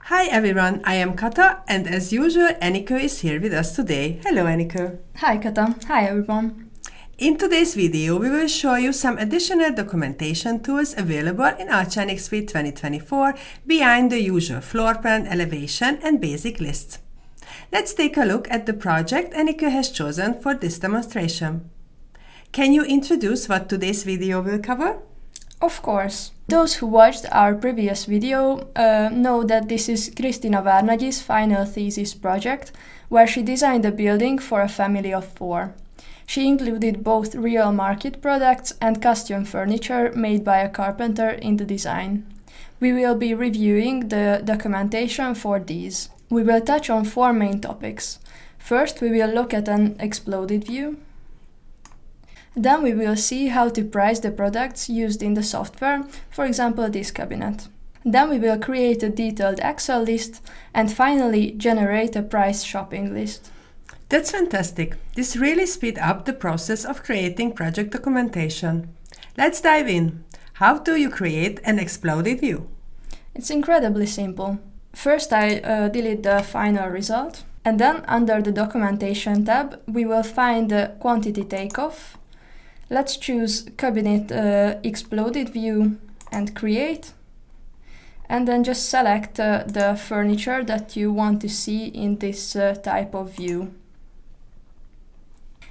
Hi everyone, I am Kata, and as usual, Aniko is here with us today. Hello Aniko. Hi Kata, hi everyone. In today's video, we will show you some additional documentation tools available in ARCHLine.XP 2024 behind the usual floor plan, elevation, and basic lists. Let's take a look at the project Aniko has chosen for this demonstration. Can you introduce what today's video will cover? Of course. Those who watched our previous video know that this is Kristina Várnagyi's final thesis project, where she designed a building for a family of 4. She included both real market products and custom furniture made by a carpenter in the design. We will be reviewing the documentation for these. We will touch on 4 main topics. First, we will look at an exploded view. Then we will see how to price the products used in the software, for example this cabinet. Then we will create a detailed Excel list and finally generate a price shopping list. That's fantastic. This really speeds up the process of creating project documentation. Let's dive in. How do you create an exploded view? It's incredibly simple. First I delete the final result, and then under the documentation tab we will find the quantity takeoff. Let's choose cabinet exploded view and create, and then just select the furniture that you want to see in this type of view.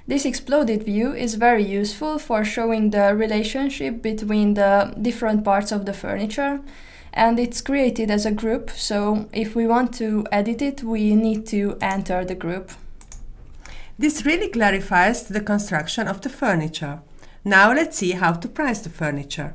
This exploded view is very useful for showing the relationship between the different parts of the furniture, and it's created as a group, so if we want to edit it, we need to enter the group. This really clarifies the construction of the furniture. Now let's see how to price the furniture.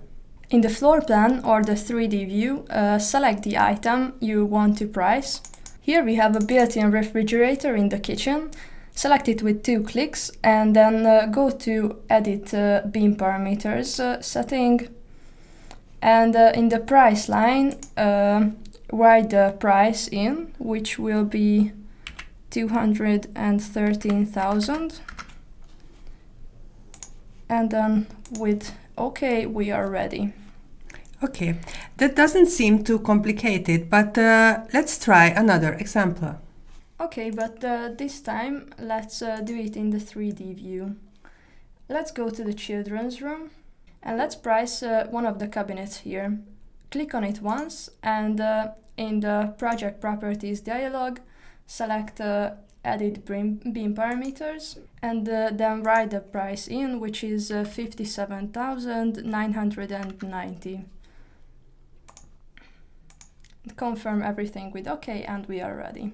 In the floor plan or the 3D view, select the item you want to price. Here we have a built-in refrigerator in the kitchen. Select it with 2 clicks and then go to Edit Beam Parameters setting. And in the price line, write the price in, which will be 213,000. And then with OK, we are ready. Okay, that doesn't seem too complicated, but let's try another example. Okay, but this time let's do it in the 3D view. Let's go to the children's room and let's price one of the cabinets here. Click on it once and in the project properties dialog, select Edit Beam Parameters and then write the price in, which is 57,990. Confirm everything with OK and we are ready.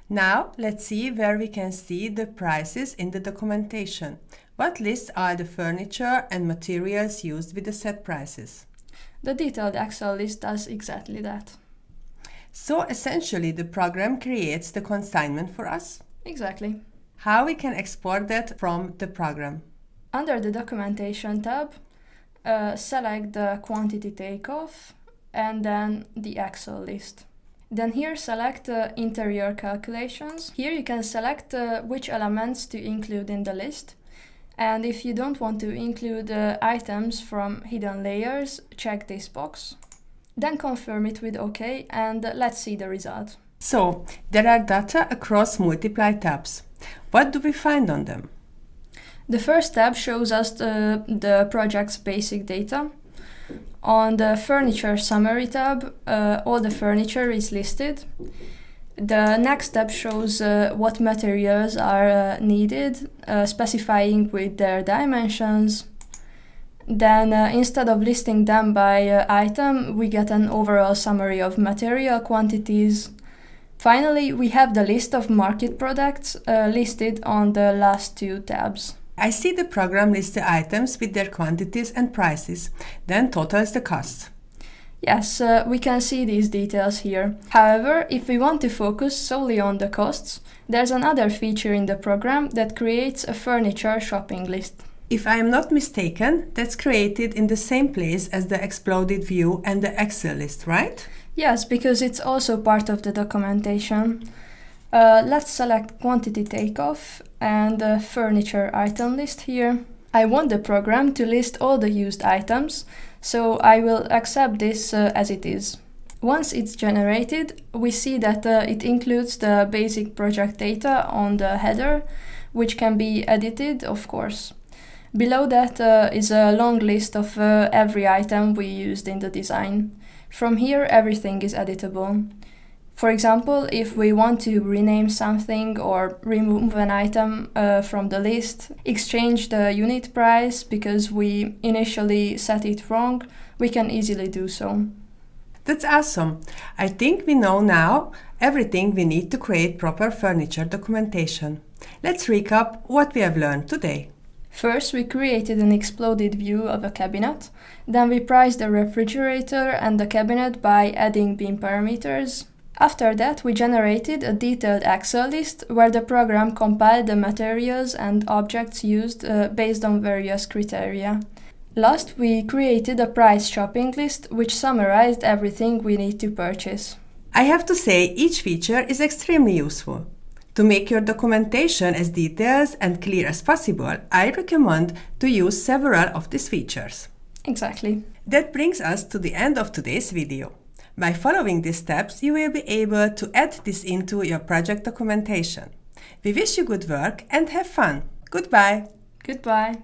Now let's see where we can see the prices in the documentation. What lists are the furniture and materials used with the set prices? The detailed Excel list does exactly that. So essentially the program creates the consignment for us? Exactly. How we can export that from the program? Under the documentation tab, select the quantity takeoff and then the Excel list. Then here select interior calculations. Here you can select which elements to include in the list. And if you don't want to include items from hidden layers, check this box. Then confirm it with OK and let's see the result. So, there are data across multiple tabs. What do we find on them? The first tab shows us the project's basic data. On the Furniture Summary tab, all the furniture is listed. The next tab shows what materials are needed, specifying with their dimensions. Then instead of listing them by item, we get an overall summary of material quantities. Finally, we have the list of market products listed on the last 2 tabs. I see the program lists the items with their quantities and prices, then totals the costs. Yes, we can see these details here. However, if we want to focus solely on the costs, there's another feature in the program that creates a furniture shopping list. If I am not mistaken, that's created in the same place as the exploded view and the Excel list, right? Yes, because it's also part of the documentation. Let's select quantity takeoff and the furniture item list here. I want the program to list all the used items, so I will accept this as it is. Once it's generated, we see that it includes the basic project data on the header, which can be edited, of course. Below that is a long list of every item we used in the design. From here, everything is editable. For example, if we want to rename something or remove an item from the list, exchange the unit price because we initially set it wrong, we can easily do so. That's awesome! I think we know now everything we need to create proper furniture documentation. Let's recap what we have learned today. First, we created an exploded view of a cabinet. Then we priced the refrigerator and the cabinet by adding bin parameters. After that, we generated a detailed Excel list where the program compiled the materials and objects used based on various criteria. Last, we created a price shopping list which summarized everything we need to purchase. I have to say, each feature is extremely useful. To make your documentation as detailed and clear as possible, I recommend to use several of these features. Exactly. That brings us to the end of today's video. By following these steps, you will be able to add this into your project documentation. We wish you good work and have fun. Goodbye! Goodbye!